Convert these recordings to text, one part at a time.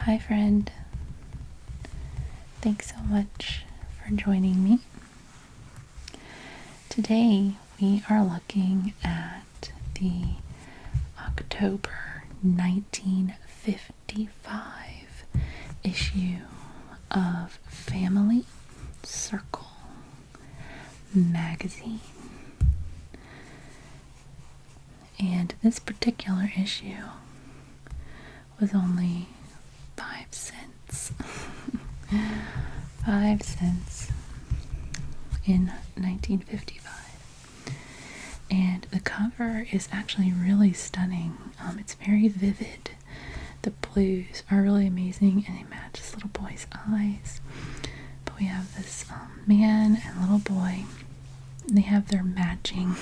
Hi, friend. Thanks so much for joining me. Today we are looking at the October 1955 issue of Family Circle magazine. And this particular issue was only 5 cents. 5 cents in 1955. And the cover is actually really stunning. It's very vivid. The blues are really amazing and they match this little boy's eyes. But we have this man and little boy. And they have their matching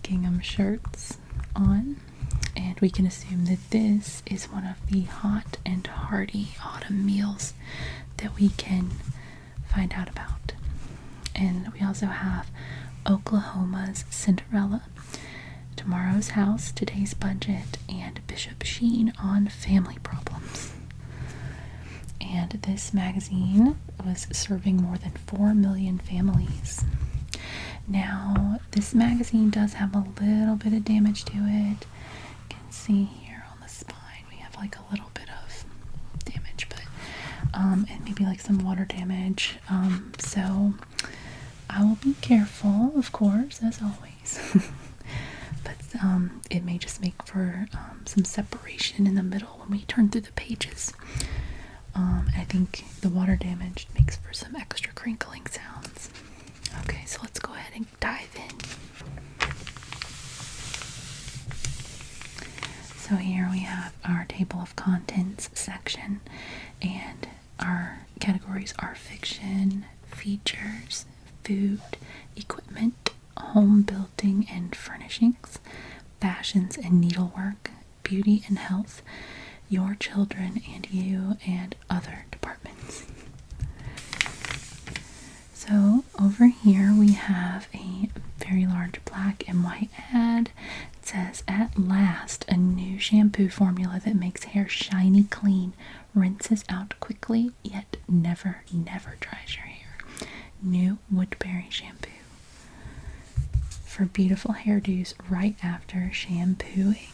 gingham shirts on. And we can assume that this is one of the hot and hearty autumn meals that we can find out about. And we also have Oklahoma's Cinderella, Tomorrow's House, Today's Budget, and Bishop Sheen on family problems. And this magazine was serving more than 4 million families. Now, this magazine does have a little bit of damage to it. You can see here on the spine we have like a little bit of damage, but and maybe like some water damage. So I will be careful, of course, as always. But it may just make for some separation in the middle when we turn through the pages. I think the water damage makes for some extra crinkling sounds. Okay, so let's go ahead and dive in. So here we have our table of contents section, and our categories are fiction, features, food, equipment, home building and furnishings, fashions and needlework, beauty and health, your children and you, and other departments. So over here we have a very large black and white ad. It says, "At last, a new shampoo formula that makes hair shiny clean, rinses out quickly, yet never dries your hair. New Woodbury shampoo for beautiful hairdos right after shampooing."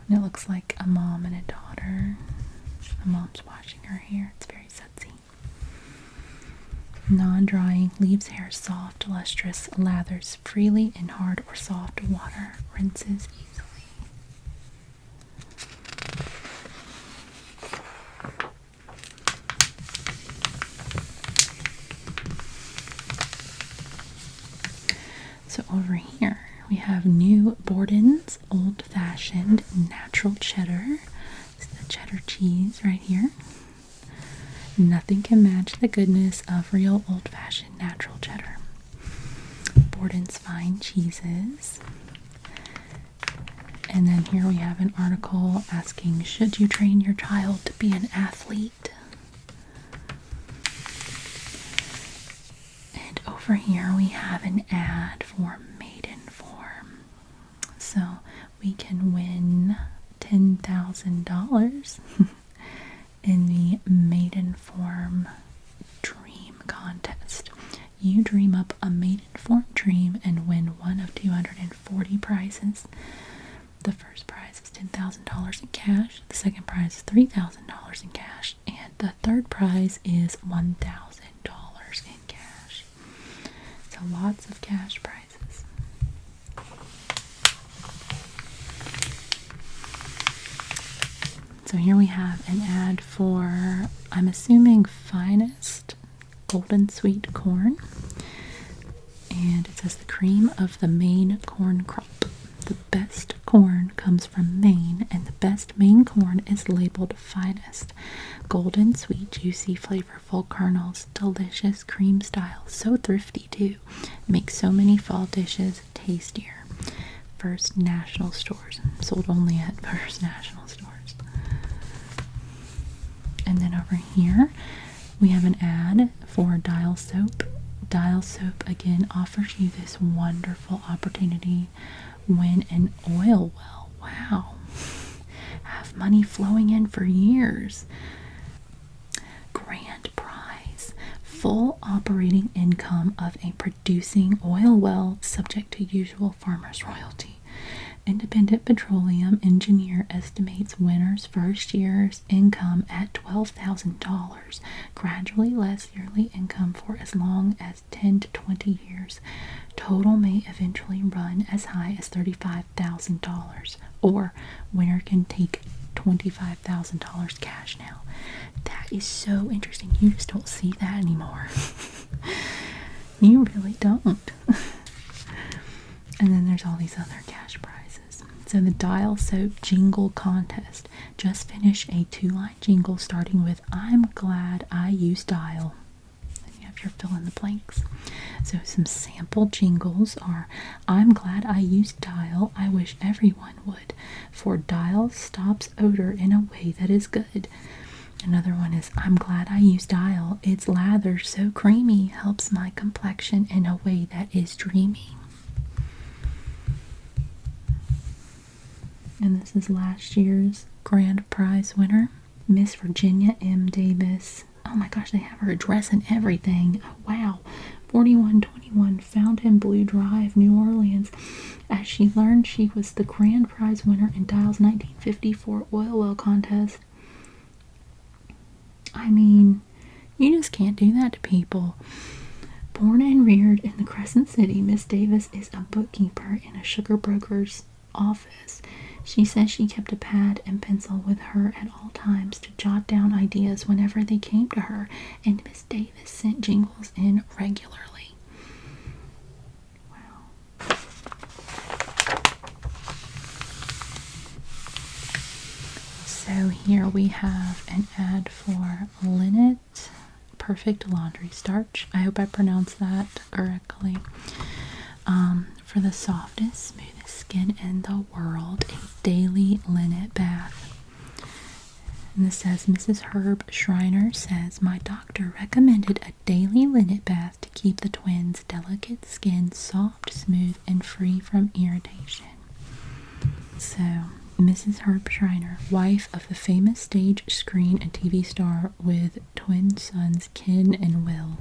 And it looks like a mom and a daughter. The mom's washing her hair. It's very sudsy. Non-drying, leaves hair soft, lustrous, lathers freely in hard or soft water, rinses easily. So over here we have new Borden's old-fashioned natural cheddar. It's the cheddar cheese right here. Nothing can match the goodness of real old-fashioned natural cheddar. Borden's fine cheeses. And then here we have an article asking, should you train your child to be an athlete? And over here we have an ad for Maidenform. So we can win $10,000 in the Maidenform Dream Contest. You dream up a Maidenform dream and win one of 240 prizes. The first prize is $10,000 in cash, the second prize is $3,000 in cash, and the third prize is $1,000 in cash. So lots of cash prizes. So here we have an ad for, I'm assuming, Finest Golden Sweet Corn. And it says, the cream of the Maine corn crop. The best corn comes from Maine, and the best Maine corn is labeled Finest. Golden, sweet, juicy, flavorful kernels, delicious cream style. So thrifty too. Makes so many fall dishes tastier. First National Stores. Sold only at First National Stores. And then over here we have an ad for Dial Soap. Dial Soap again offers you this wonderful opportunity. Win an oil well. Wow. Have money flowing in for years. Grand prize, full operating income of a producing oil well subject to usual farmer's royalty. Independent petroleum engineer estimates winner's first year's income at $12,000, gradually less yearly income for as long as 10 to 20 years. Total may eventually run as high as $35,000, or winner can take $25,000 cash now. That is so interesting. You just don't see that anymore. You really don't. And then there's all these other cash prizes. So the Dial Soap Jingle Contest. Just finished a 2-line jingle starting with "I'm glad I use Dial." And you have your fill in the blanks. So some sample jingles are: "I'm glad I use Dial. I wish everyone would. For Dial stops odor in a way that is good." Another one is: "I'm glad I use Dial. Its lather so creamy helps my complexion in a way that is dreamy." And this is last year's grand prize winner, Miss Virginia M. Davis. Oh my gosh, they have her address and everything. Oh, wow. 4121 Fountain Blue Drive, New Orleans. As she learned she was the grand prize winner in Dial's 1954 oil well contest. I mean, you just can't do that to people. Born and reared in the Crescent City, Miss Davis is a bookkeeper in a sugar broker's office. She says she kept a pad and pencil with her at all times to jot down ideas whenever they came to her, and Miss Davis sent jingles in regularly. Wow. So here we have an ad for Linnet Perfect Laundry Starch. I hope I pronounced that correctly. For the softest, smoothest skin in the world, a daily linnet bath. And this says, Mrs. Herb Schreiner says, "My doctor recommended a daily linnet bath to keep the twins' delicate skin soft, smooth, and free from irritation." So, Mrs. Herb Schreiner, wife of the famous stage, screen, and TV star with twin sons Ken and Will.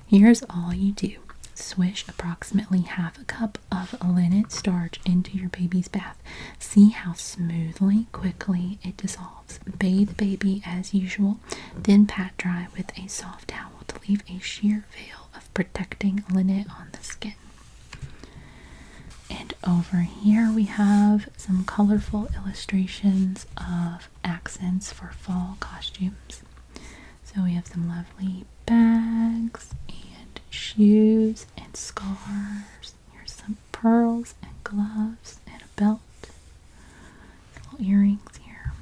Here's all you do. Swish approximately half a cup of linnet starch into your baby's bath. See how smoothly, quickly it dissolves. Bathe baby as usual, then pat dry with a soft towel to leave a sheer veil of protecting linnet on the skin. And over here we have some colorful illustrations of accents for fall costumes. So we have some lovely bags and shoes and scarves. Here's some pearls and gloves and a belt. Little earrings here.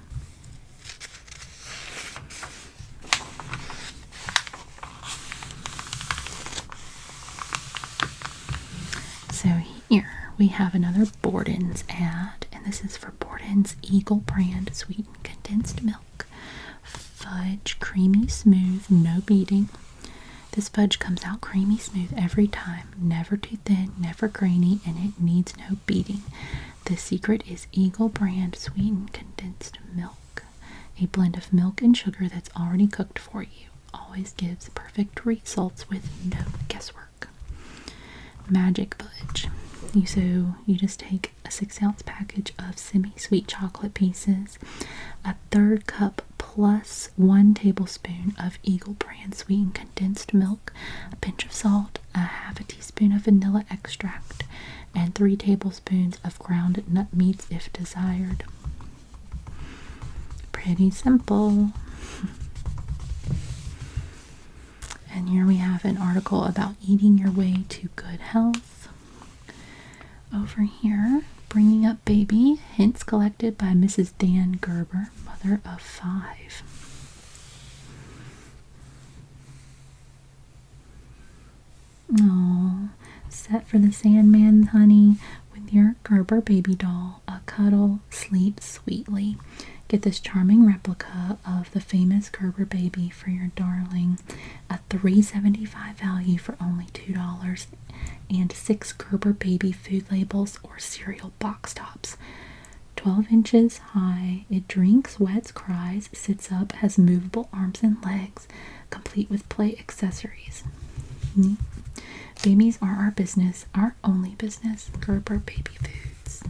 So here we have another Borden's ad, and this is for Borden's Eagle brand sweetened condensed milk. Fudge, creamy smooth, no beating. This fudge comes out creamy smooth every time, never too thin, never grainy, and it needs no beating. The secret is Eagle brand sweetened condensed milk. A blend of milk and sugar that's already cooked for you. Always gives perfect results with no guesswork. Magic Fudge. You just take a 6-ounce package of semi-sweet chocolate pieces, a 1/3 cup plus 1 tablespoon of Eagle brand sweetened condensed milk, a pinch of salt, a 1/2 teaspoon of vanilla extract, and 3 tablespoons of ground nut meats if desired. Pretty simple. And here we have an article about eating your way to good health. Over here, bringing up baby, hints collected by Mrs. Dan Gerber, mother of 5. Oh, set for the Sandman, honey, with your Gerber baby doll. A cuddle, sleep sweetly. Get this charming replica of the famous Gerber baby for your darling. A $3.75 value for only $2. And 6 Gerber baby food labels or cereal box tops. 12 inches high. It drinks, wets, cries, sits up, has movable arms and legs, complete with play accessories. Neat. Babies are our business, our only business. Gerber Baby Foods.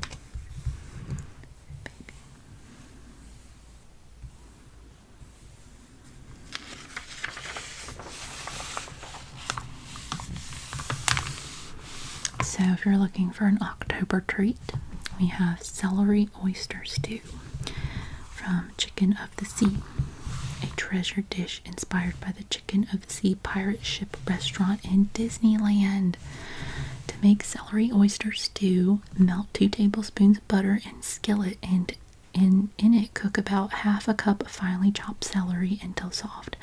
Baby. So if you're looking for an October treat, we have celery oyster stew from Chicken of the Sea, a treasure dish inspired by the Chicken of the Sea pirate ship restaurant in Disneyland. To make celery oyster stew, melt 2 tablespoons of butter in skillet and in it cook about half a cup of finely chopped celery until soft.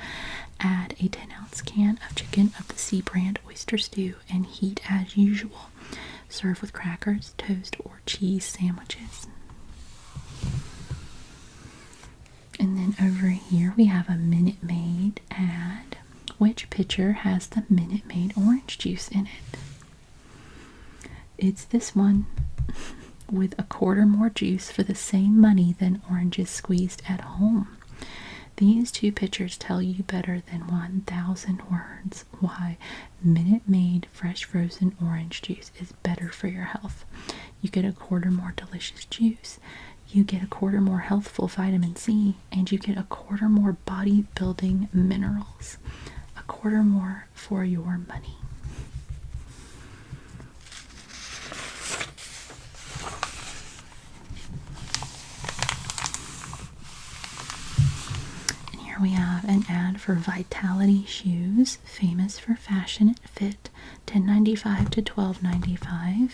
Add a 10-ounce can of Chicken of the Sea brand oyster stew and heat as usual. Serve with crackers, toast, or cheese sandwiches. And then over here we have a Minute Maid ad. Which pitcher has the Minute Maid orange juice in it? It's this one, with a quarter more juice for the same money than oranges squeezed at home. These 2 pictures tell you better than 1,000 words why Minute Maid fresh frozen orange juice is better for your health. You get a quarter more delicious juice, you get a quarter more healthful vitamin C, and you get a quarter more body-building minerals. A quarter more for your money. Here we have an ad for Vitality shoes, famous for fashion and fit, $10.95 to $12.95.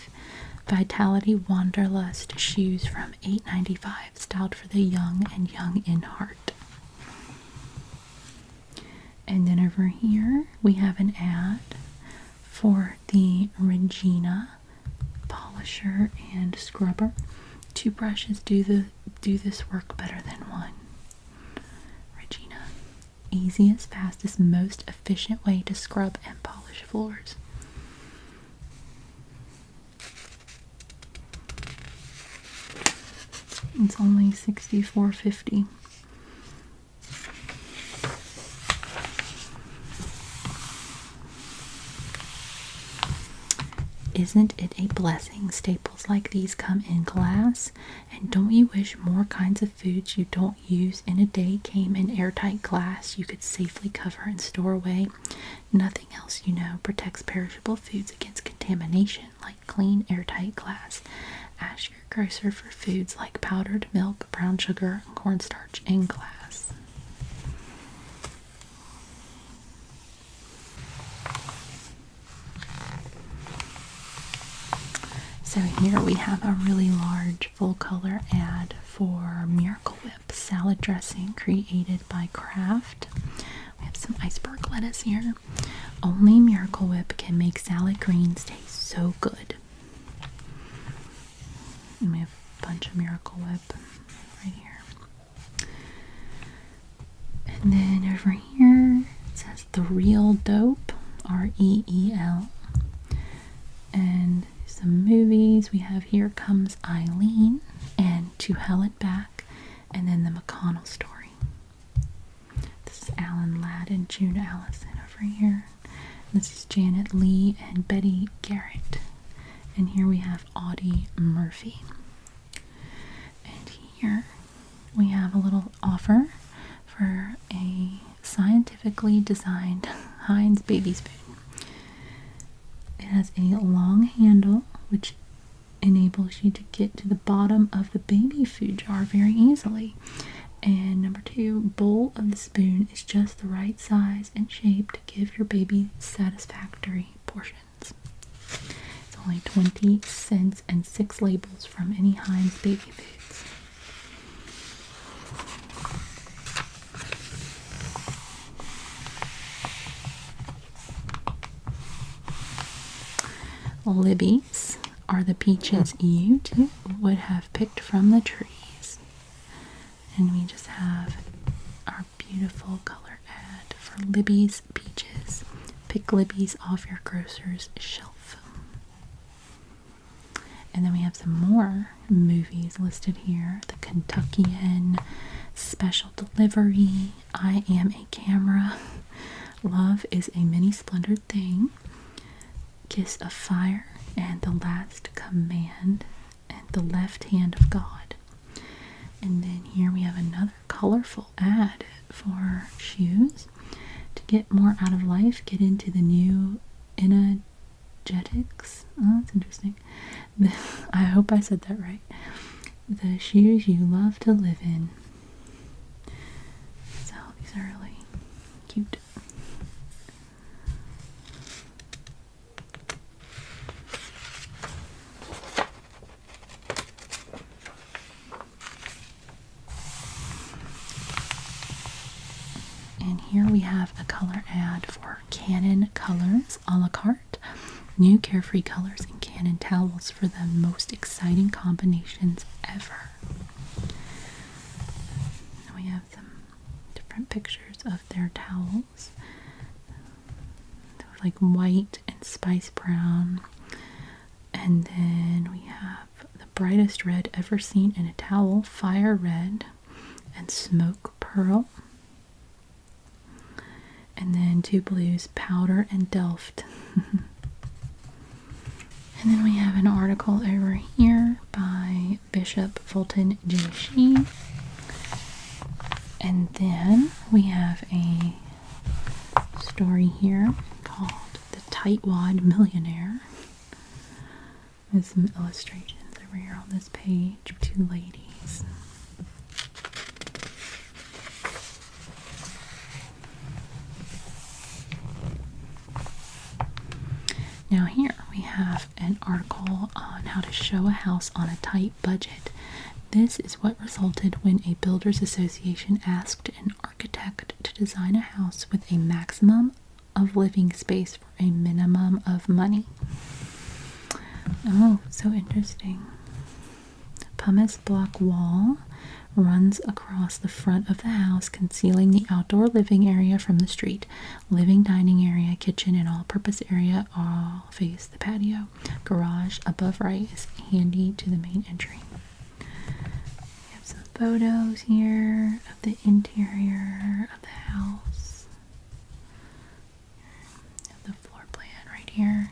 Vitality Wanderlust shoes from $8.95, styled for the young and young in heart. And then over here we have an ad for the Regina polisher and scrubber. 2 brushes do this work better than one. Easiest, fastest, most efficient way to scrub and polish floors. It's only $64.50. Isn't it a blessing? Staples like these come in glass. And don't you wish more kinds of foods you don't use in a day came in airtight glass you could safely cover and store away? Nothing else you know protects perishable foods against contamination like clean airtight glass. Ask your grocer for foods like powdered milk, brown sugar, and cornstarch in glass. So here we have a really large full color ad for Miracle Whip salad dressing created by Kraft. We have some iceberg lettuce here. Only Miracle Whip can make salad greens taste so good. And we have a bunch of Miracle Whip right here. And then over here it says The Real Dope, R-E-E-L. And some movies we have Here Comes Eileen and To Hell and Back, and then The McConnell Story. This is Alan Ladd and June Allison over here. This is Janet Leigh and Betty Garrett. And here we have Audie Murphy. And here we have a little offer for a scientifically designed Heinz baby spoon. It has a long handle which enables you to get to the bottom of the baby food jar very easily. And number 2, bowl of the spoon is just the right size and shape to give your baby satisfactory portions. It's only 20 cents and 6 labels from any Heinz baby foods. Libby's are the peaches you too would have picked from the trees. And we just have our beautiful color ad for Libby's peaches. Pick Libby's off your grocer's shelf. And then we have some more movies listed here. The Kentuckian, Special Delivery, I Am a Camera, Love is a Many Splendored Thing, Kiss of Fire, and The Last Command, and The Left Hand of God. And then here we have another colorful ad for shoes. To get more out of life, get into the new Energetics. Oh, that's interesting. I hope I said that right. The shoes you love to live in. So these are really cute. And here we have a color ad for Canon Colors a la carte. New carefree colors in Canon towels for the most exciting combinations ever. And we have some different pictures of their towels. They're like white and spice brown. And then we have the brightest red ever seen in a towel, fire red and smoke pearl. And then two blues, powder and delft. And then we have an article over here by Bishop Fulton J. Sheen. And then we have a story here called The Tightwad Millionaire. There's some illustrations over here on this page of two ladies. Now here we have an article on how to show a house on a tight budget. This is what resulted when a builders association asked an architect to design a house with a maximum of living space for a minimum of money. Oh, so interesting. Pumice block wall runs across the front of the house, concealing the outdoor living area from the street. Living, dining area, kitchen, and all-purpose area all face the patio. Garage above right is handy to the main entry. We have some photos here of the interior of the house. The floor plan right here.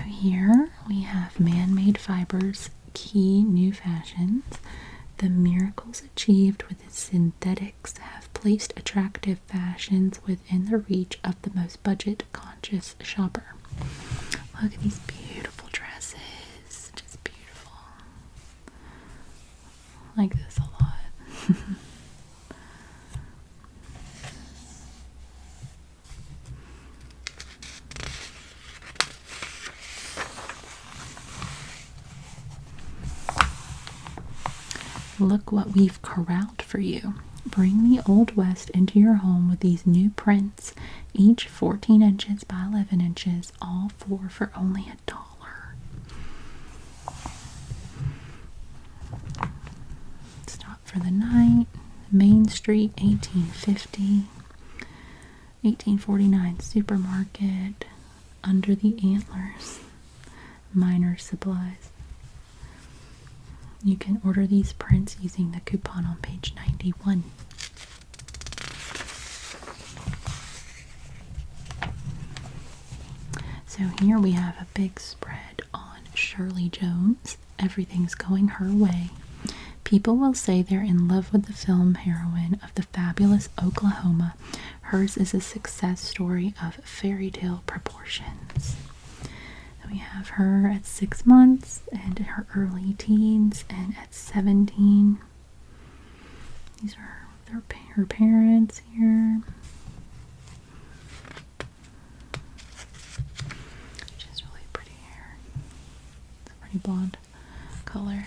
Here we have man-made fibers, key new fashions. The miracles achieved with its synthetics have placed attractive fashions within the reach of the most budget-conscious shopper. Look at these beautiful dresses. Just beautiful. I like this a lot. Look what we've corralled for you. Bring the Old West into your home with these new prints, each 14 inches by 11 inches, all four for only $1. Stop for the night. Main Street, 1850. 1849 supermarket. Under the Antlers. Minor supplies. You can order these prints using the coupon on page 91. So here we have a big spread on Shirley Jones. Everything's going her way. People will say they're in love with the film heroine of the fabulous Oklahoma. Hers is a success story of fairy tale proportions. We have her at 6 months and her early teens and at 17. These are her parents here. Just really pretty hair. It's a pretty blonde color.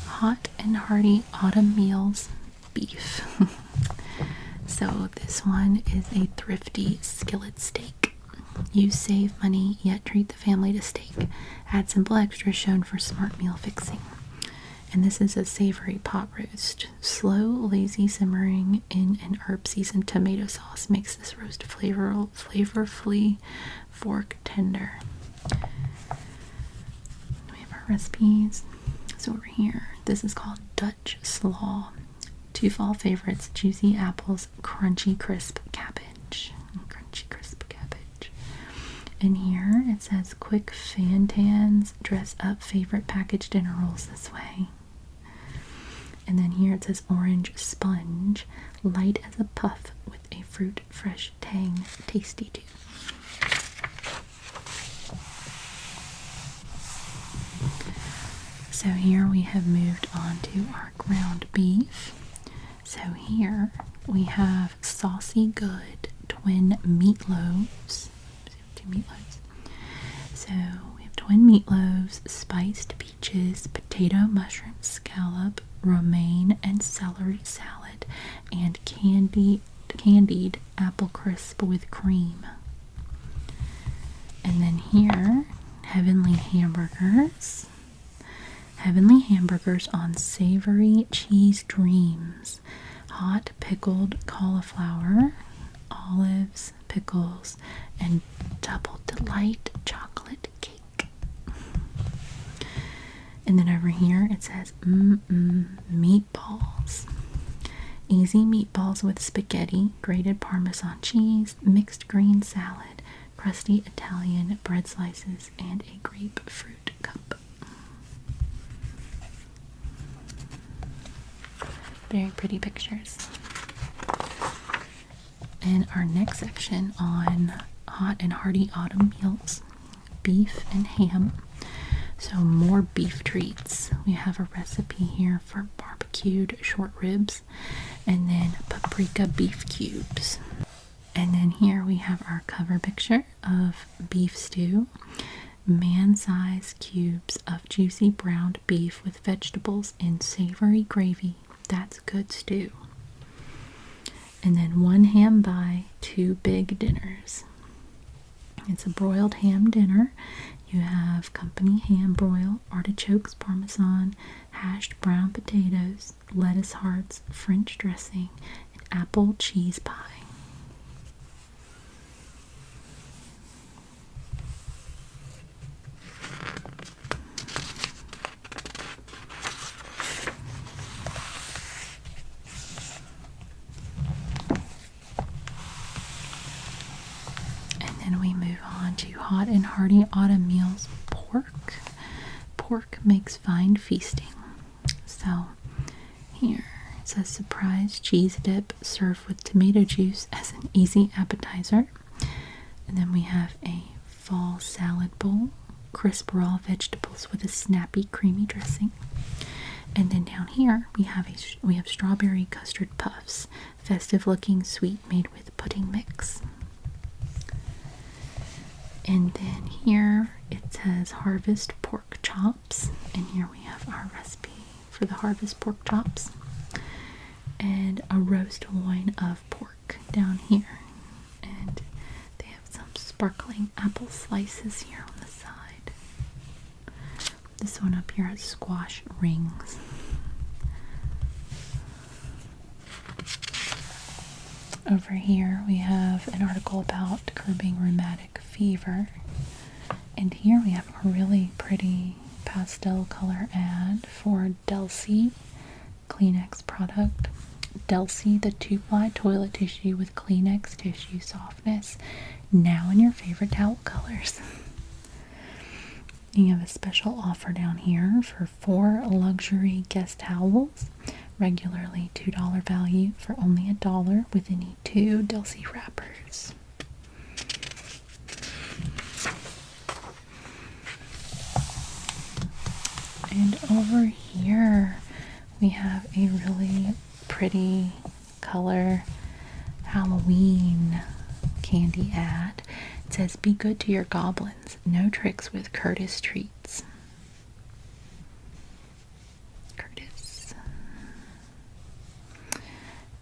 Hot and hearty autumn meals beef. So this one is a thrifty skillet steak. You save money, yet treat the family to steak. Add simple extras shown for smart meal fixing. And this is a savory pot roast. Slow, lazy simmering in an herb-seasoned tomato sauce makes this roast flavorfully fork tender. We have our recipes. So over here, this is called Dutch slaw. Two fall favorites: juicy apples, crunchy crisp cabbage. Crunchy crisp cabbage. And here it says quick fantans dress up favorite packaged dinner rolls this way. And then here it says orange sponge, light as a puff with a fruit fresh tang, tasty too. So here we have moved on to our ground beef. So here we have saucy good twin meatloaves. Two meatloaves. So we have twin meatloaves, spiced peaches, potato, mushroom, scallop, romaine, and celery salad, and candied apple crisp with cream. And then here, heavenly hamburgers. Heavenly hamburgers on savory cheese dreams. Hot pickled cauliflower, olives, pickles, and double delight chocolate cake. And then over here it says meatballs. Easy meatballs with spaghetti, grated Parmesan cheese, mixed green salad, crusty Italian bread slices, and a grapefruit cup. Very pretty pictures. And our next section on hot and hearty autumn meals: beef and ham. So more beef treats. We have a recipe here for barbecued short ribs, and then paprika beef cubes. And then here we have our cover picture of beef stew. Man-sized cubes of juicy browned beef with vegetables in savory gravy. That's good stew. And then one ham by, two big dinners. It's a broiled ham dinner. You have company ham broil, artichokes, Parmesan, hashed brown potatoes, lettuce hearts, French dressing, and apple cheese pie. And we move on to hot and hearty autumn meals. Pork. Pork makes fine feasting. So here it says surprise cheese dip served with tomato juice as an easy appetizer. And then we have a fall salad bowl, crisp raw vegetables with a snappy creamy dressing. And then down here we have strawberry custard puffs, festive looking sweet made with pudding mix. And then here it says harvest pork chops, and here we have our recipe for the harvest pork chops, and a roast loin of pork down here, and they have some sparkling apple slices here on the side. This one up here has squash rings. Over here we have an article about curbing rheumatic fever, and here we have a really pretty pastel color ad for Delsey Kleenex product. Delsey, the 2-ply toilet tissue with Kleenex tissue softness, now in your favorite towel colors. You have a special offer down here for 4 luxury guest towels. Regularly $2 value for only $1 with any 2 Delsey wrappers. And over here we have a really pretty color Halloween candy ad. It says, be good to your goblins. No tricks with Curtis treats. Curtis.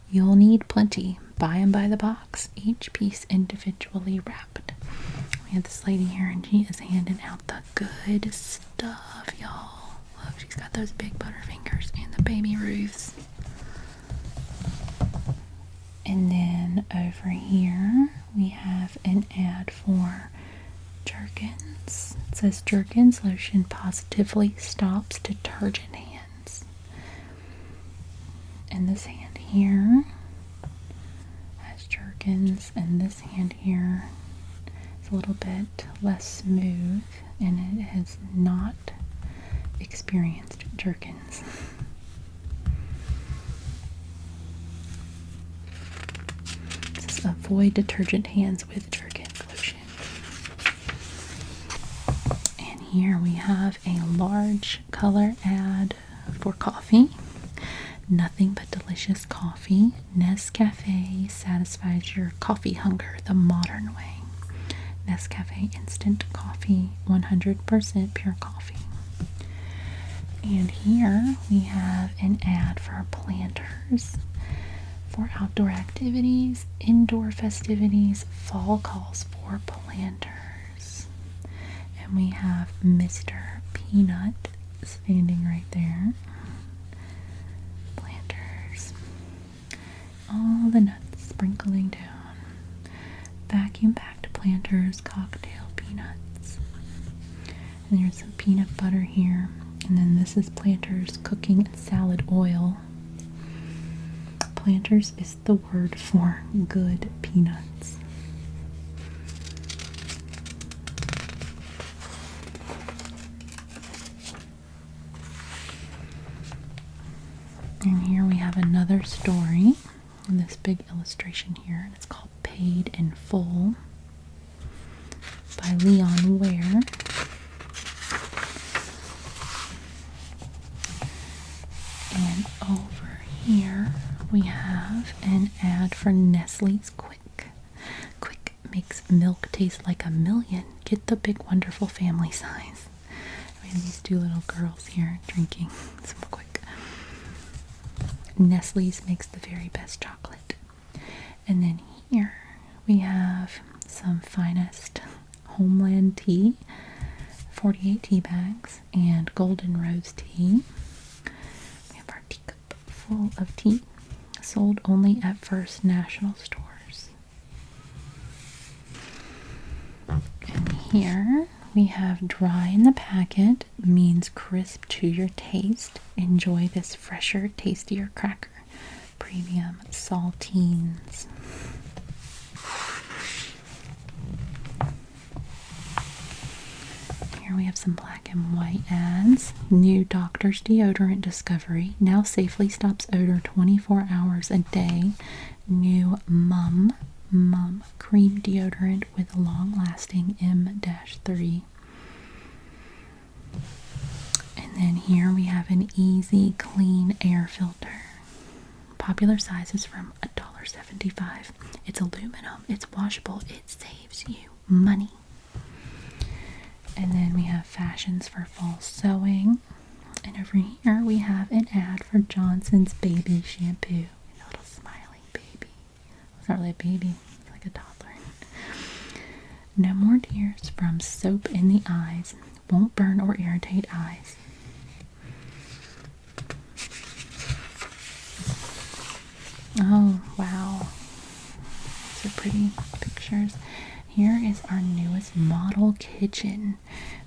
You'll need plenty. Buy them by the box. Each piece individually wrapped. We have this lady here and she is handing out the good stuff, y'all. Look. she's got those big butterfingers and the baby Ruths. And then over here we have an ad for Jergens. It says Jergens lotion positively stops detergent hands. And this hand here has Jergens, and this hand here is a little bit less smooth, and it has not experienced Jergens. Avoid detergent hands with Jergens lotion. And here we have a large color ad for coffee. Nothing but delicious coffee. Nescafe satisfies your coffee hunger the modern way. Nescafe instant coffee, 100% pure coffee. And here we have an ad for planters. For outdoor activities, indoor festivities, fall calls for planters. And we have Mr. Peanut standing right there. Planters. All the nuts sprinkling down. Vacuum packed planters, cocktail peanuts. And there's some peanut butter here. And then this is Planters cooking salad oil. Planters is the word for good peanuts. And here we have another story in this big illustration here, and it's called Paid in Full by Leon Ware. And over here we have an ad for Nestle's Quick. Quick makes milk taste like a million. Get the big wonderful family size. We have these two little girls here drinking some Quick. Nestle's makes the very best chocolate. And then here we have some Finest Homeland tea, 48 tea bags, and Golden Rose tea. We have our teacup full of tea, sold only at First National stores. And here we have dry in the packet, means crisp to your taste. Enjoy this fresher, tastier cracker. Premium saltines. Here we have some black and white ads. New Doctor's Deodorant Discovery now safely stops odor 24 hours a day. New Mum Cream Deodorant with long-lasting M-3. And then here we have an Easy Clean Air Filter. Popular sizes from $1.75. It's aluminum, it's washable, it saves you money. And then we have fashions for fall sewing. And over here we have an ad for Johnson's baby shampoo. A little smiling baby. It's not really a baby, it's like a toddler. No more tears from soap in the eyes. Won't burn or irritate eyes. Oh, wow. These are pretty pictures. Here is our newest model kitchen.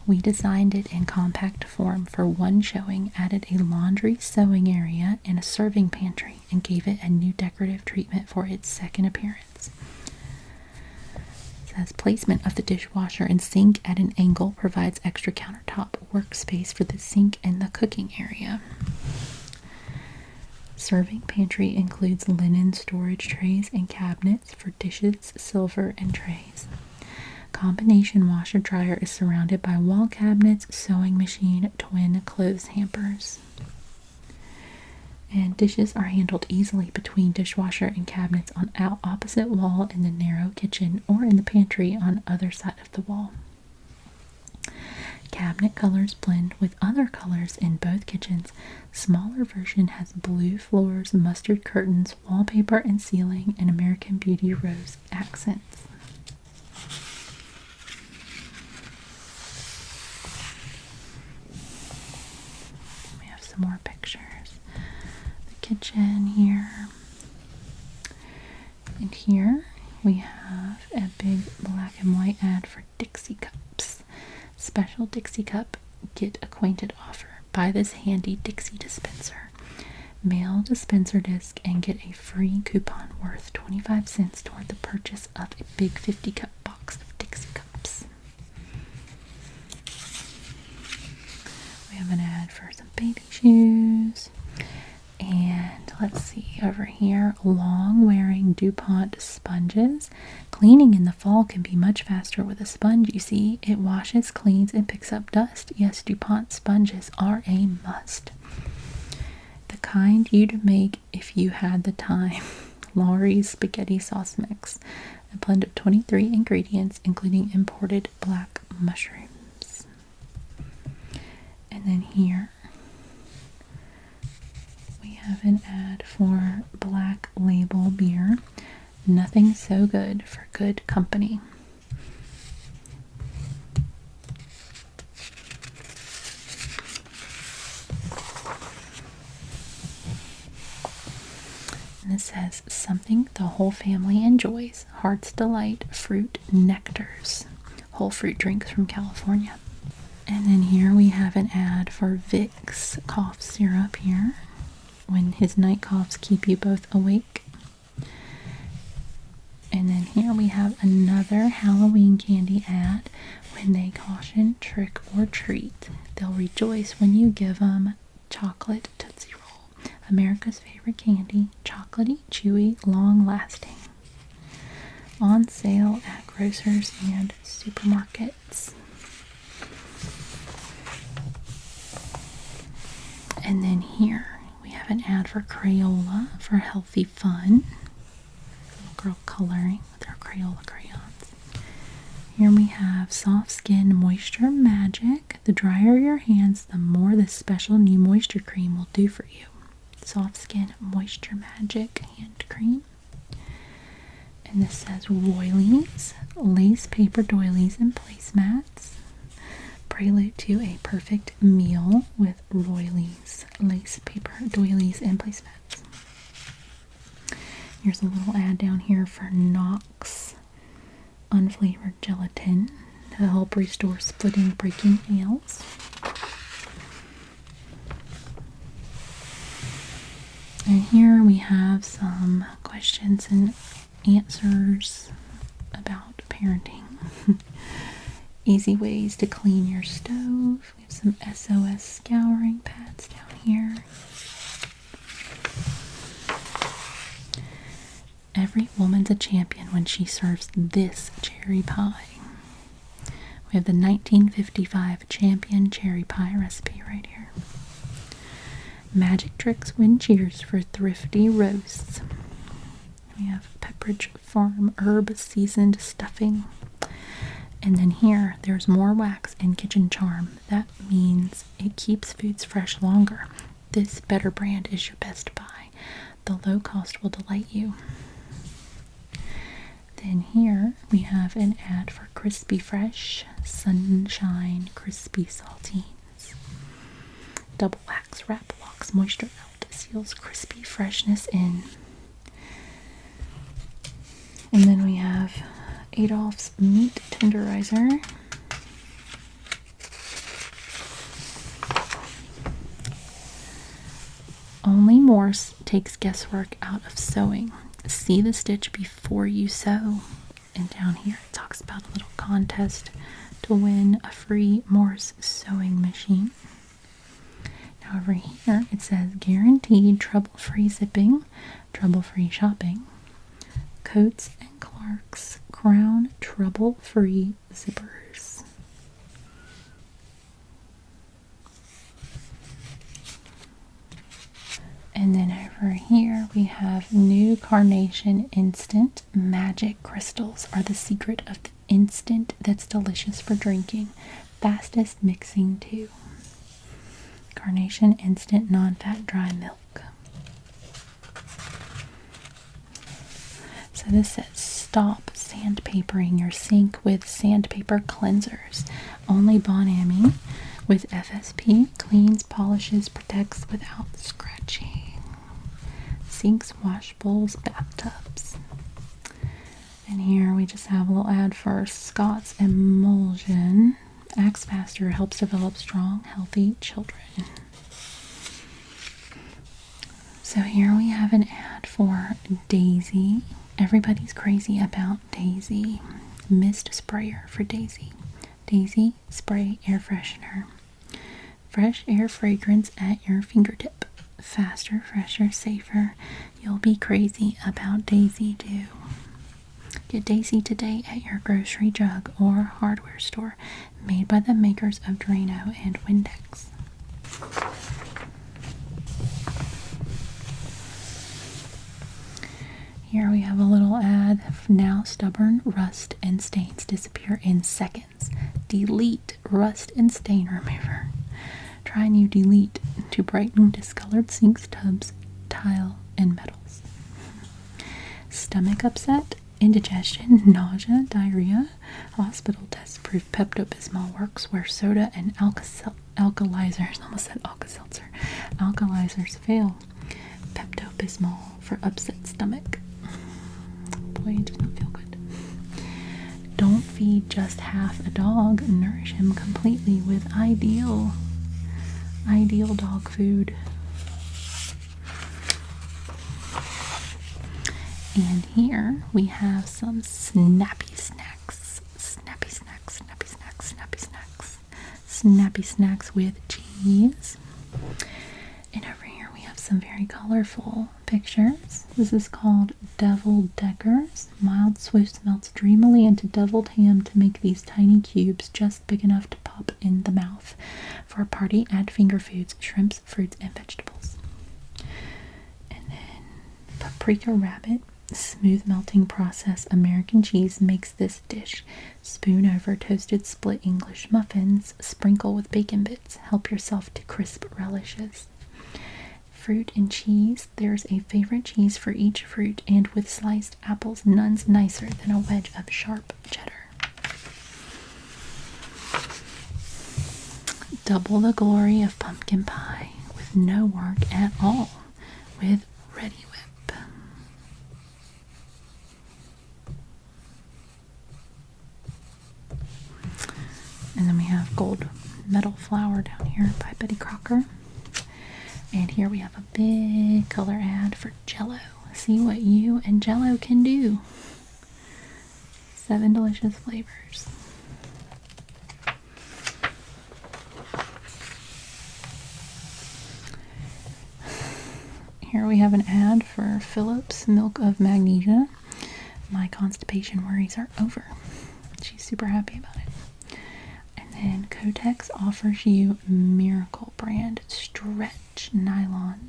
We designed it in compact form for one showing, added a laundry sewing area and a serving pantry, and gave it a new decorative treatment for its second appearance. It says placement of the dishwasher and sink at an angle provides extra countertop workspace for the sink and the cooking area. Serving pantry includes linen storage trays and cabinets for dishes, silver, and trays. Combination washer dryer is surrounded by wall cabinets, sewing machine, twin clothes hampers. And dishes are handled easily between dishwasher and cabinets on opposite wall in the narrow kitchen or in the pantry on other side of the wall. Cabinet colors blend with other colors in both kitchens. Smaller version has blue floors, mustard curtains, wallpaper and ceiling, and American Beauty rose accents. some more pictures. The kitchen here. And here we have a big black and white ad for Dixie cups. Special Dixie cup get acquainted offer. Buy this handy Dixie dispenser. Mail dispenser disc and get a free coupon worth 25 cents toward the purchase of a big 50 cup box of Dixie cups. We have an ad for some baby shoes. And let's see over here, long wearing DuPont sponges. Cleaning in the fall can be much faster with a sponge, you see. It washes, cleans, and picks up dust. Yes, DuPont sponges are a must. The kind you'd make if you had the time. Laurie's spaghetti sauce mix. A blend of 23 ingredients, including imported black mushrooms. And then here we have an ad for Black Label beer. Nothing so good for good company. And it says, something the whole family enjoys. Heart's Delight Fruit Nectars. Whole fruit drinks from California. And then here we have an ad for Vicks cough syrup here. When his night coughs keep you both awake. And then here we have another Halloween candy ad. When they caution, trick, or treat, they'll rejoice when you give them chocolate Tootsie Roll. America's favorite candy, chocolatey, chewy, long-lasting. On sale at grocers and supermarkets. And then here we have an ad for Crayola for healthy fun. Little girl coloring with her Crayola crayons. Here we have Soft Skin Moisture Magic. The drier your hands, the more this special new moisture cream will do for you. Soft Skin Moisture Magic Hand Cream. And this says Royleys, lace paper doilies and placemats. Prelude to a perfect meal with Royleys, lace paper doilies and placemats. Here's a little ad down here for Knox unflavored gelatin to help restore splitting, breaking nails. And here we have some questions and answers about parenting. Easy ways to clean your stove. We have some SOS scouring pads down here. Every woman's a champion when she serves this cherry pie. We have the 1955 champion cherry pie recipe right here. Magic tricks win cheers for thrifty roasts. We have Pepperidge Farm herb seasoned stuffing. And then here, there's more wax and kitchen charm. That means it keeps foods fresh longer. This better brand is your best buy. The low cost will delight you. Then here we have an ad for Crispy Fresh Sunshine Crispy Saltines. Double wax wrap locks moisture out, seals crispy freshness in. And then we have Adolph's Meat Tenderizer. Only Morse takes guesswork out of sewing. See the stitch before you sew. And down here it talks about a little contest to win a free Morse sewing machine. Now over here it says guaranteed trouble-free zipping, trouble-free shopping. Coats and Clark's Crown trouble-free zippers. And then over here we have new Carnation Instant Magic Crystals are the secret of the instant that's delicious for drinking. Fastest mixing too. Carnation Instant Non-Fat Dry Milk. So this says stop sandpapering your sink with sandpaper cleansers. Only Bon Ami with FSP, cleans, polishes, protects without scratching. Sinks, wash bowls, bathtubs. And here we just have a little ad for Scott's Emulsion. Acts faster, helps develop strong, healthy children. So here we have an ad for Daisy. Everybody's crazy about Daisy. Mist sprayer for Daisy. Daisy spray air freshener. Fresh air fragrance at your fingertip. Faster, fresher, safer. You'll be crazy about Daisy too. Get Daisy today at your grocery, jug, or hardware store. Made by the makers of Drano and Windex. Here we have a little ad. Now stubborn rust and stains disappear in seconds. Delete rust and stain remover. Try new Delete to brighten discolored sinks, tubs, tile, and metals. Stomach upset, indigestion, nausea, diarrhea. Hospital tests prove Pepto-Bismol works where soda and alkalizers, almost said Alka-Seltzer, alkalizers fail. Pepto-Bismol for upset stomach. Boy, it does not feel good. Don't feed just half a dog. Nourish him completely with ideal dog food. And here we have some snappy snacks. Snappy snacks, snappy snacks, snappy snacks. Snappy snacks with cheese. And over here we have some very colorful pictures. This is called Deviled Deckers. Mild Swiss melts dreamily into deviled ham to make these tiny cubes just big enough to pop in the mouth. For a party, add finger foods, shrimps, fruits, and vegetables. And then paprika rabbit. Smooth melting process American cheese makes this dish. Spoon over toasted split English muffins. Sprinkle with bacon bits. Help yourself to crisp relishes. Fruit and cheese. There's a favorite cheese for each fruit, and with sliced apples, none's nicer than a wedge of sharp cheddar. Double the glory of pumpkin pie with no work at all with Ready Whip. And then we have gold medal flour down here by Betty Crocker. And here we have a big color ad for Jell-O. See what you and Jell-O can do. 7 delicious flavors. Here we have an ad for Phillips Milk of Magnesia. My constipation worries are over. She's super happy about it. And Kotex offers you Miracle brand stretch nylons.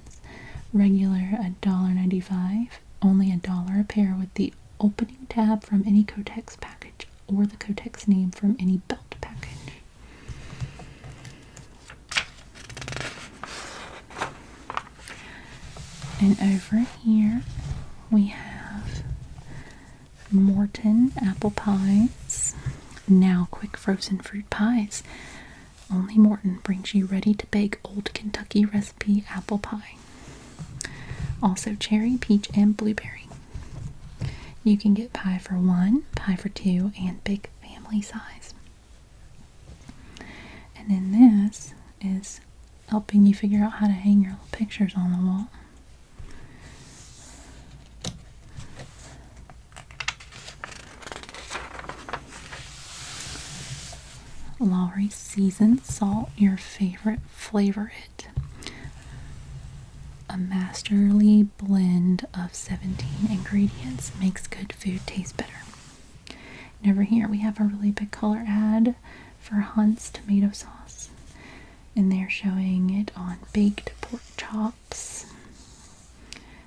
Regular $1.95, only $1 a pair with the opening tab from any Kotex package or the Kotex name from any belt package. And over here we have Morton apple pies. Now quick frozen fruit pies. Only Morton brings you ready to bake Old Kentucky recipe apple pie. Also cherry, peach, and blueberry. You can get pie for 1, pie for 2, and big family size. And then this is helping you figure out how to hang your little pictures on the wall. Lowry seasoned salt, your favorite, flavor it. A masterly blend of 17 ingredients makes good food taste better. And over here we have a really big color ad for Hunt's tomato sauce. And they're showing it on baked pork chops.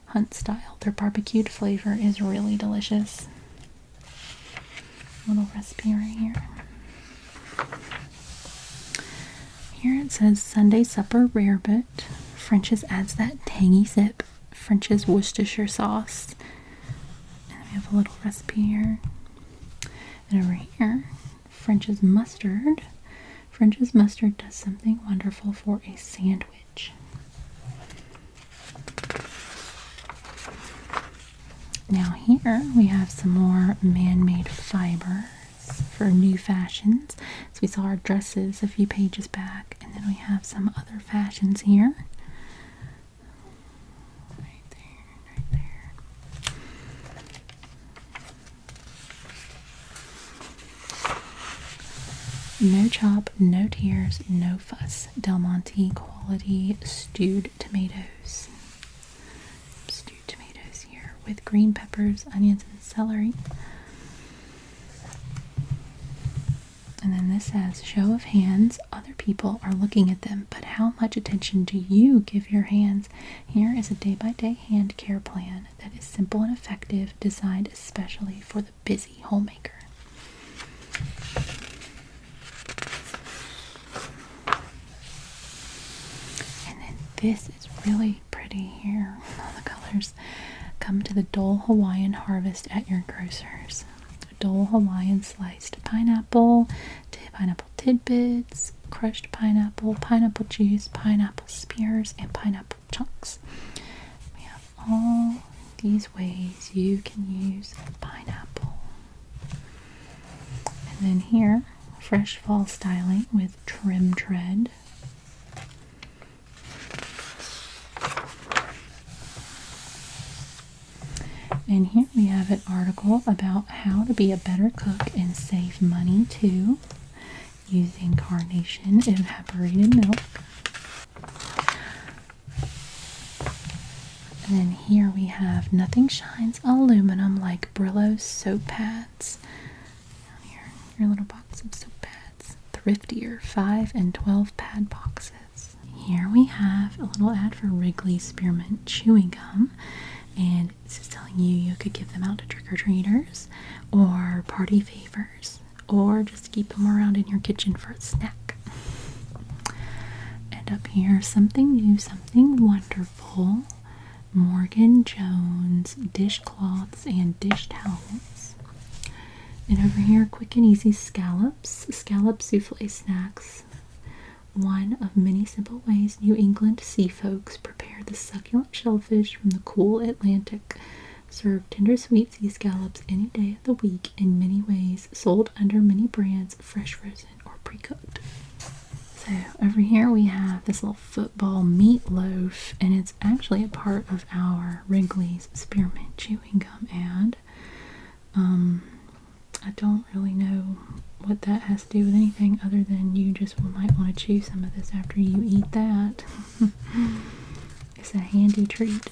Hunt style. Their barbecued flavor is really delicious. Little recipe right here. Here it says Sunday supper rarebit. French's adds that tangy sip. French's Worcestershire sauce. And we have a little recipe here. And over here, French's mustard. French's mustard does something wonderful for a sandwich. Now here we have some more man-made fibers for new fashions. So we saw our dresses a few pages back, and then we have some other fashions here. Right there, right there. No chop, no tears, no fuss. Del Monte quality stewed tomatoes. Stewed tomatoes here with green peppers, onions, and celery. And then this says, show of hands, other people are looking at them, but how much attention do you give your hands? Here is a day-by-day hand care plan that is simple and effective, designed especially for the busy homemaker. And then this is really pretty here. All the colors. Come to the Dole Hawaiian harvest at your grocer's. Dole Hawaiian sliced pineapple, pineapple tidbits, crushed pineapple, pineapple juice, pineapple spears, and pineapple chunks. We have all these ways you can use pineapple. And then here, fresh fall styling with trim tread. And here we have an article about how to be a better cook and save money too, using carnation evaporated milk. And then here we have nothing shines aluminum like Brillo soap pads. Here, your little box of soap pads. Thriftier 5 and 12 pad boxes. Here we have a little ad for Wrigley Spearmint chewing gum. And this is telling you could give them out to trick-or-treaters or party favors, or just keep them around in your kitchen for a snack. And up here, something new, something wonderful. Morgan Jones dishcloths and dish towels. And over here, quick and easy scallops. Scallop souffle snacks. One of many simple ways New England sea folks prepare the succulent shellfish from the cool Atlantic. Serve tender sweet sea scallops any day of the week in many ways, sold under many brands, fresh frozen or pre-cooked. So over here we have this little football meatloaf, and it's actually a part of our Wrigley's Spearmint chewing gum ad. I don't really know what that has to do with anything other than you just might want to chew some of this after you eat that. It's a handy treat.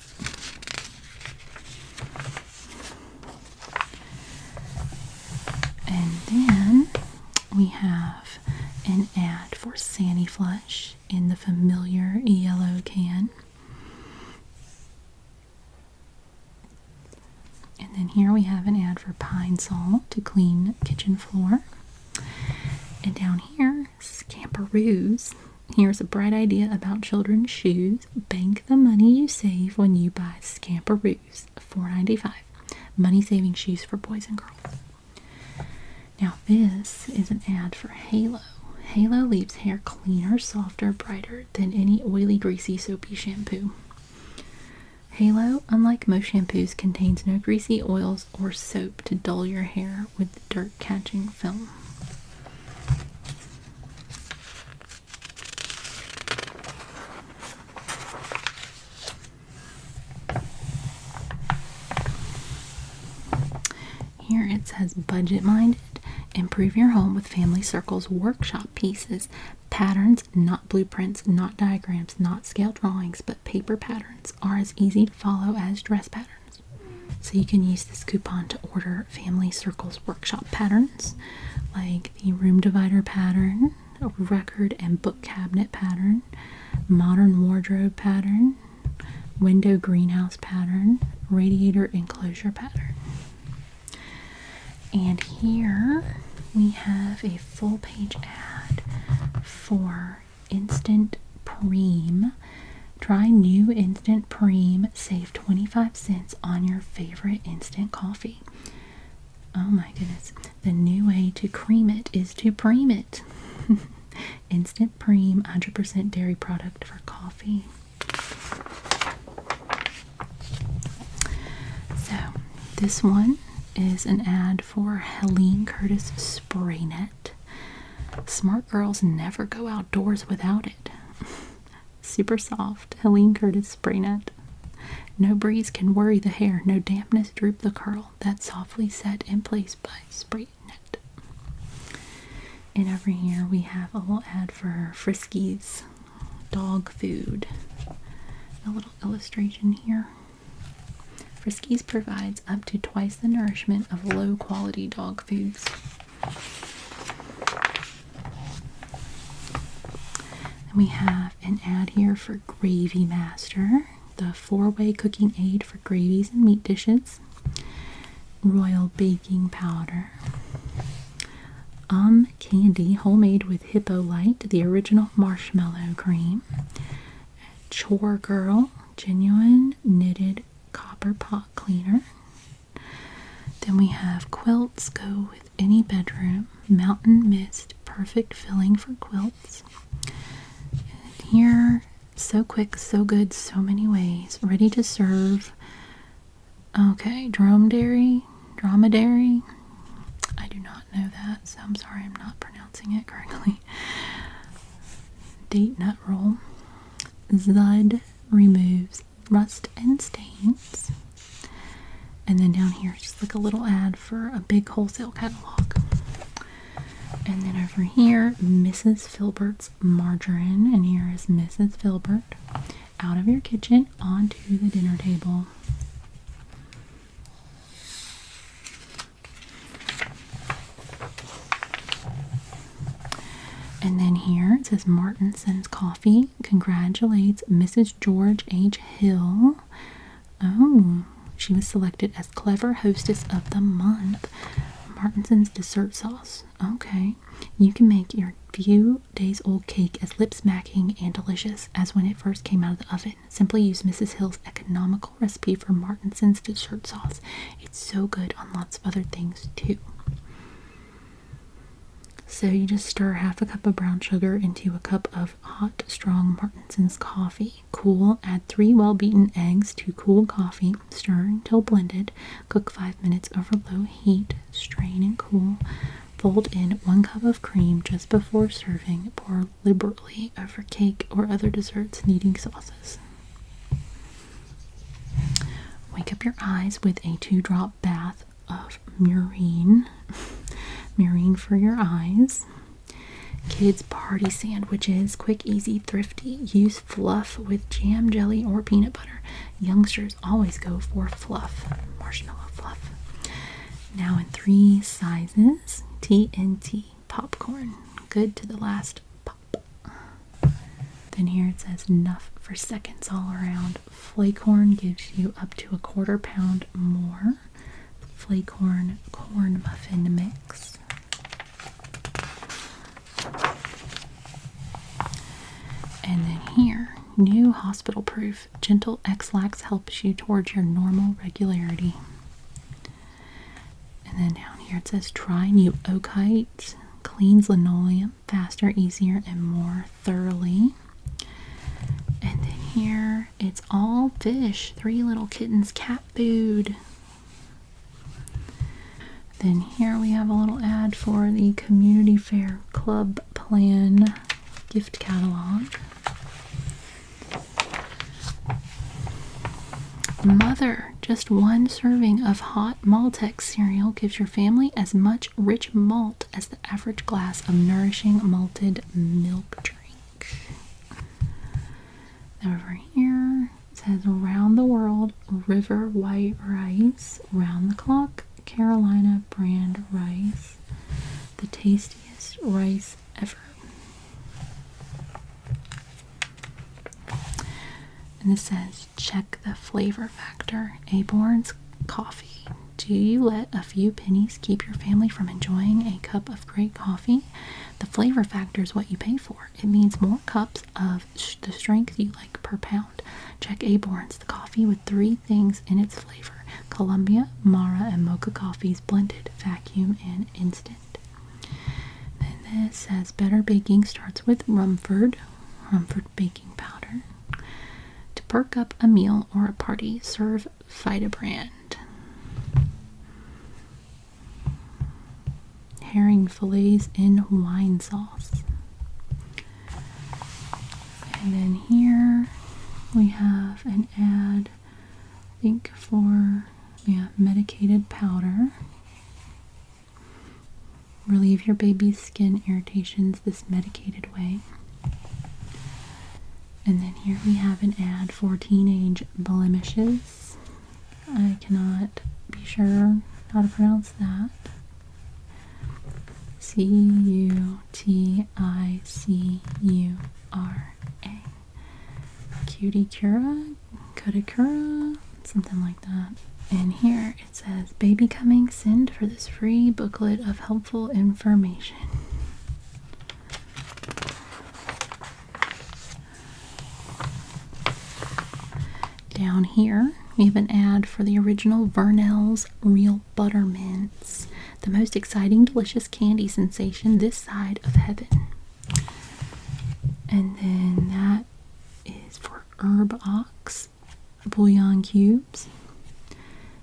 And then we have an ad for Sandy Flush in the familiar yellow can. And then here we have an ad for Pine Sol to clean kitchen floor. And down here, Scamperoos. Here's a bright idea about children's shoes. Bank the money you save when you buy Scamperoos. $4.95. Money-saving shoes for boys and girls. Now this is an ad for Halo. Halo leaves hair cleaner, softer, brighter than any oily, greasy, soapy shampoo. Halo, unlike most shampoos, contains no greasy oils or soap to dull your hair with the dirt-catching film. Here it says budget-minded. Improve your home with Family Circle's workshop pieces. Patterns, not blueprints, not diagrams, not scale drawings, but paper patterns are as easy to follow as dress patterns. So you can use this coupon to order Family Circle's workshop patterns, like the room divider pattern, record and book cabinet pattern, modern wardrobe pattern, window greenhouse pattern, radiator enclosure pattern. And here we have a full page ad for Instant Preem. Try new Instant Preem. Save 25 cents on your favorite instant coffee. Oh my goodness. The new way to cream it is to preem it. Instant Preem, 100% dairy product for coffee. So, this one is an ad for Helene Curtis Spray Net. Smart girls never go outdoors without it. Super soft, Helene Curtis Spray Net. No breeze can worry the hair, no dampness droop the curl. That's softly set in place by Spray Net. And over here we have a little ad for Friskies dog food. A little illustration here. Friskies provides up to twice the nourishment of low quality dog foods. And we have an ad here for Gravy Master, the 4-way cooking aid for gravies and meat dishes. Royal baking powder. Candy, homemade with Hippo Light, the original marshmallow cream. Chore Girl, genuine knitted copper pot cleaner. Then we have quilts, go with any bedroom. Mountain Mist, perfect filling for quilts. And here, so quick, so good, so many ways. Ready to serve. Okay, dromedary. I do not know that, so I'm sorry I'm not pronouncing it correctly. Date nut roll. Zud removes rust and stains. And then down here, just like a little ad for a big wholesale catalog. And then over here, Mrs. Filbert's margarine. And here is Mrs. Filbert. Out of your kitchen, onto the dinner table. And then here it says Martinson's Coffee congratulates Mrs. George H. Hill. Oh, she was selected as Clever Hostess of the Month. Martinson's dessert sauce. Okay. You can make your few days old cake as lip smacking and delicious as when it first came out of the oven. Simply use Mrs. Hill's economical recipe for Martinson's dessert sauce. It's so good on lots of other things too. So you just stir half a cup of brown sugar into a cup of hot, strong Martinson's coffee. Cool, add 3 well-beaten eggs to cool coffee. Stir until blended. Cook 5 minutes over low heat. Strain and cool. Fold in 1 cup of cream just before serving. Pour liberally over cake or other desserts needing sauces. Wake up your eyes with a 2-drop bath of Murine. Murine for your eyes. Kids party sandwiches, quick, easy, thrifty. Use fluff with jam, jelly, or peanut butter. Youngsters always go for fluff, marshmallow fluff. Now in 3 sizes, TNT popcorn, good to the last pop. Then here it says enough for seconds all around. Flakecorn gives you up to 1/4 pound more. Flakecorn corn muffin mix. And then here, new hospital proof. Gentle X-Lax helps you towards your normal regularity. And then down here it says try new Oakite. Cleans linoleum faster, easier, and more thoroughly. And then here, it's all fish. 3 little kittens cat food. Then here we have a little ad for the Community Fair Club Plan gift catalog. Mother, just 1 serving of hot Maltex cereal gives your family as much rich malt as the average glass of nourishing malted milk drink. Over here, it says around the world, River White Rice, round the clock, Carolina brand rice, the tastiest rice ever. And this says, check the flavor factor. Aborn's coffee. Do you let a few pennies keep your family from enjoying a cup of great coffee? The flavor factor is what you pay for. It means more cups of the strength you like per pound. Check Aborn's, the coffee with 3 things in its flavor. Columbia, Mara, and Mocha coffees blended, vacuum, and instant. And This says better baking starts with Rumford baking powder. To perk up a meal or a party, serve Vitabrand. Herring fillets in wine sauce. And then here we have an ad, I think for medicated powder. Relieve your baby's skin irritations this medicated way. And then here we have an ad for teenage blemishes. I cannot be sure how to pronounce that. Cuticura. Cuticura, Cuticura, something like that. And here it says, baby coming, send for this free booklet of helpful information. Down here, we have an ad for the original Vernell's Real Butter Mints, the most exciting, delicious candy sensation this side of heaven. And then that is for Herb Ox bouillon cubes.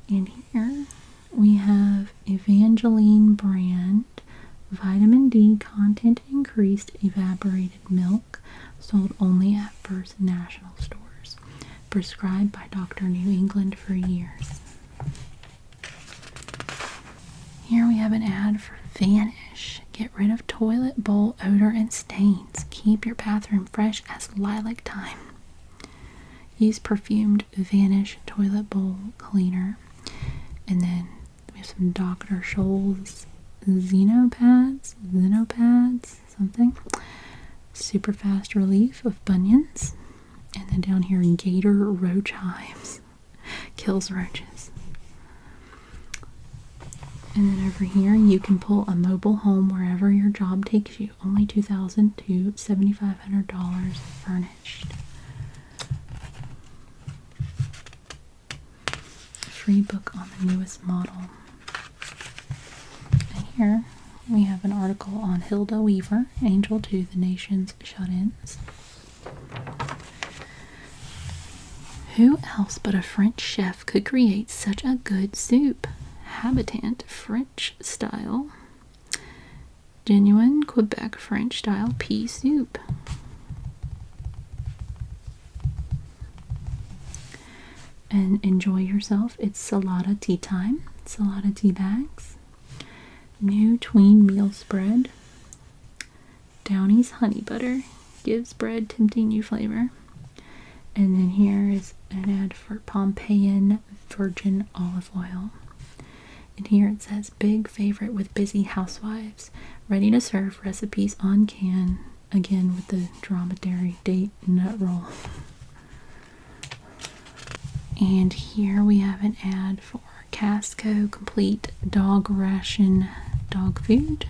And here we have Evangeline brand vitamin D content increased evaporated milk, sold only at First National stores, prescribed by Dr. New England for years. Here we have an ad for Vanish. Get rid of toilet bowl odor and stains. Keep your bathroom fresh as lilac thyme. Use perfumed Vanish toilet bowl cleaner. And then we have some Dr. Scholl's Xenopads, something. Super fast relief of bunions. And then down here, Gator Roach Hives. Kills roaches. And then over here, you can pull a mobile home wherever your job takes you. Only $2,000 to $7,500 furnished. Free book on the newest model. And here we have an article on Hilda Weaver, Angel to the Nation's Shut-ins. Who else but a French chef could create such a good soup? Habitant French style. Genuine Quebec French style pea soup. And enjoy yourself. It's Salada tea time. Salada tea bags. New tween meal spread. Downey's honey butter gives bread tempting new flavor. And then here is an ad for Pompeian virgin olive oil. And here it says, big favorite with busy housewives. Ready to serve recipes on can. Again with the dromedary date nut roll. And here we have an ad for Casco Complete Dog Ration Dog Food.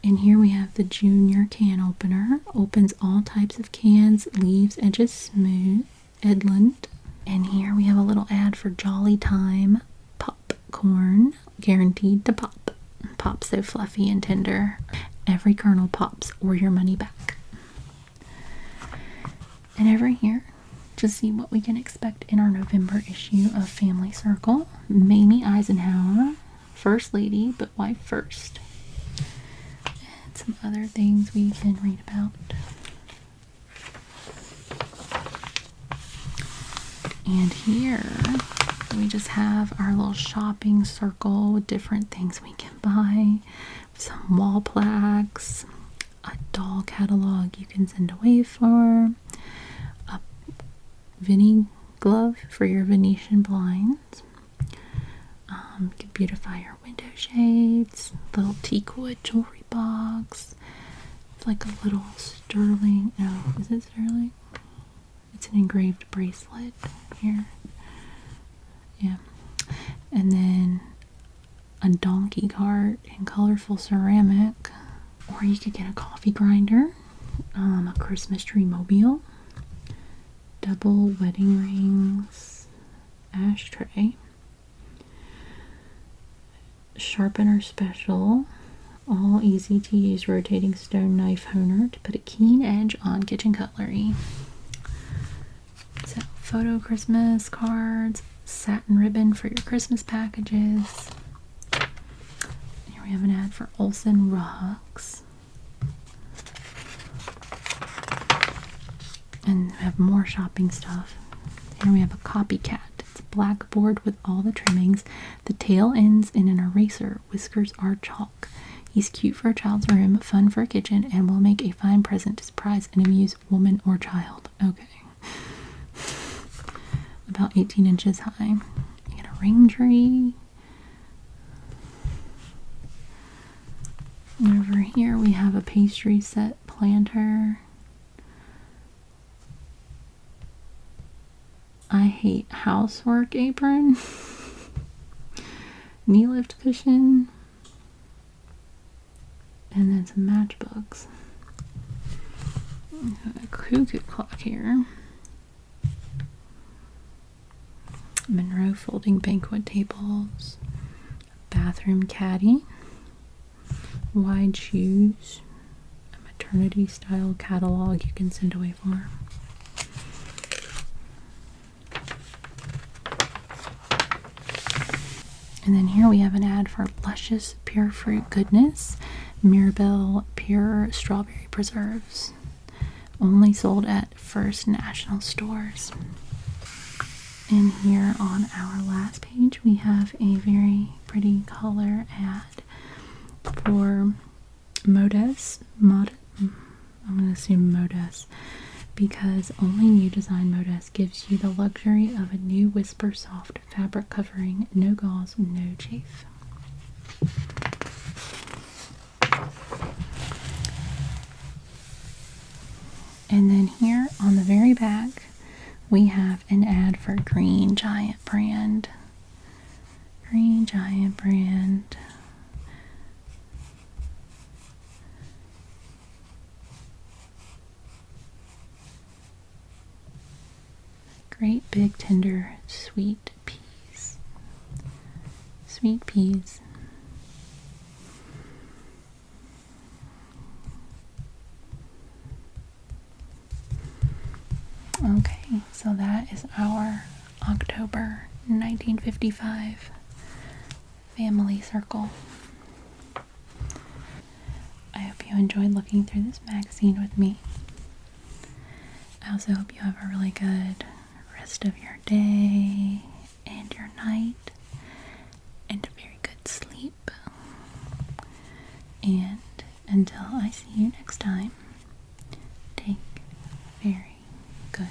And here we have the Junior Can Opener. Opens all types of cans, leaves edges smooth. Edlund. And here we have a little ad for Jolly Time Popcorn. Guaranteed to pop. Pop so fluffy and tender. Every kernel pops or your money back. And over here, to see what we can expect in our November issue of Family Circle. Mamie Eisenhower, First Lady, but wife first. And some other things we can read about. And here we just have our little shopping circle with different things we can buy. Some wall plaques, a doll catalog you can send away for, a Vinny glove for your Venetian blinds. Can beautify your window shades. Little teakwood jewelry box. It's like a little sterling. No, is it sterling? It's an engraved bracelet here. Yeah. And then a donkey cart in colorful ceramic. Or you could get a coffee grinder, a Christmas tree mobile, double wedding rings, ashtray, sharpener special, All easy to use rotating stone knife honer to put a keen edge on kitchen cutlery. So, photo Christmas cards, satin ribbon for your Christmas packages. Here we have an ad for Olsen rugs. And we have more shopping stuff. Here we have a copycat. It's a blackboard with all the trimmings. The tail ends in an eraser. Whiskers are chalk. He's cute for a child's room, fun for a kitchen, and will make a fine present to surprise an amused woman or child. Okay. About 18 inches high. You get a ring tree. And over here we have a pastry set planter. I hate housework apron. Knee lift cushion. And then some matchbooks. A cuckoo clock here. Monroe folding banquet tables. Bathroom caddy. Wide shoes. A maternity style catalog you can send away for. And then here we have an ad for Luscious Pure Fruit Goodness, Mirabelle Pure Strawberry Preserves. Only sold at First National Stores. And here on our last page, we have a very pretty color ad for Modest. I'm going to assume Modest, because Only You Design Modest gives you the luxury of a new Whisper Soft fabric covering, no gauze, no chafe. And then here on the very back, we have an ad for Green Giant brand. Green Giant brand. Great big tender sweet peas. Sweet peas. Okay, so that is our October 1955 family circle. I hope you enjoyed looking through this magazine with me. I also hope you have a really good rest of your day and your night and a very good sleep. And until I see you next time, take very good